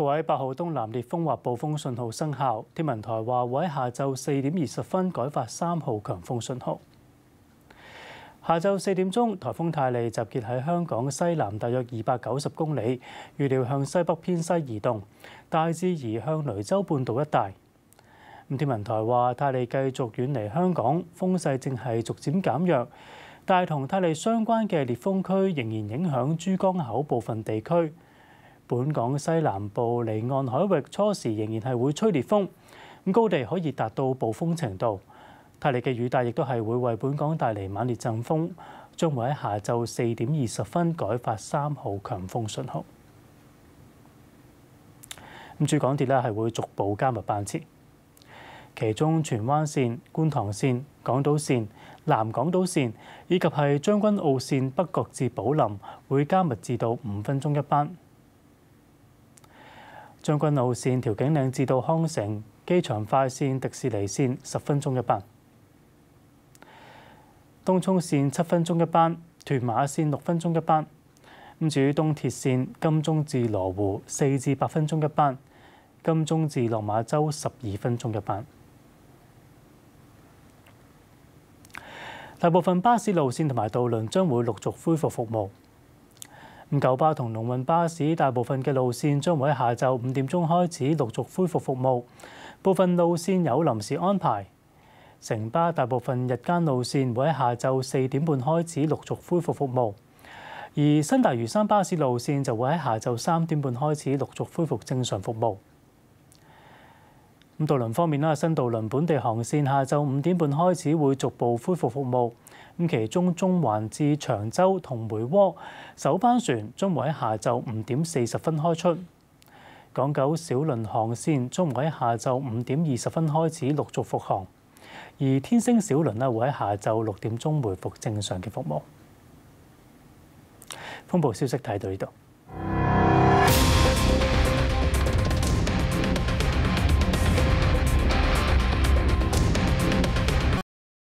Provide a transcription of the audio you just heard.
位8號東南烈風或暴風信號生效，天文台話會喺下晝4點20分改發3號強風信號。下晝4點鐘，颱風泰利集結喺香港西南大約290公里，預料向西北偏西移動，大致移向雷州半島一帶。天文台話泰利繼續遠離香港，風勢正係逐漸減弱，但係同泰利相關嘅烈風區仍然影響珠江口部分地區。本港西南部離岸海域初時仍然係會吹烈風，高地可以達到暴風程度。泰利嘅雨帶亦都係會為本港帶嚟猛烈陣風，將會喺下晝4點20分改發3號強風信號。駐港鐵咧係會逐步加密班次，其中荃灣線、觀塘線、港島線、南港島線以及係將軍澳線北角至寶林會加密至到5分鐘一班。將軍澳線調景嶺至到康城、機場快線、迪士尼線10分鐘一班。東涌線7分鐘一班，屯馬線6分鐘一班。至於東鐵線金鐘至羅湖4至8分鐘一班，金鐘至落馬洲12分鐘一班。大部分巴士路線同埋渡輪將會陸續恢復服務。九巴同龍運巴士大部分嘅路線將會喺下晝5點鐘開始陸續恢復服務，部分路線有臨時安排。城巴大部分日間路線會喺下晝4點半開始陸續恢復服務，而新大嶼山巴士路線就會喺下晝3點半開始陸續恢復正常服務。渡輪方面啦，新渡輪本地航線下晝5點半開始會逐步恢復服務，其中中環至長洲同梅窩首班船將會喺下晝5點40分開出。港九小輪航線將會喺下晝5點20分開始陸續復航，而天星小輪咧會喺下晝6點鐘回復正常嘅服務。風暴消息睇到呢度。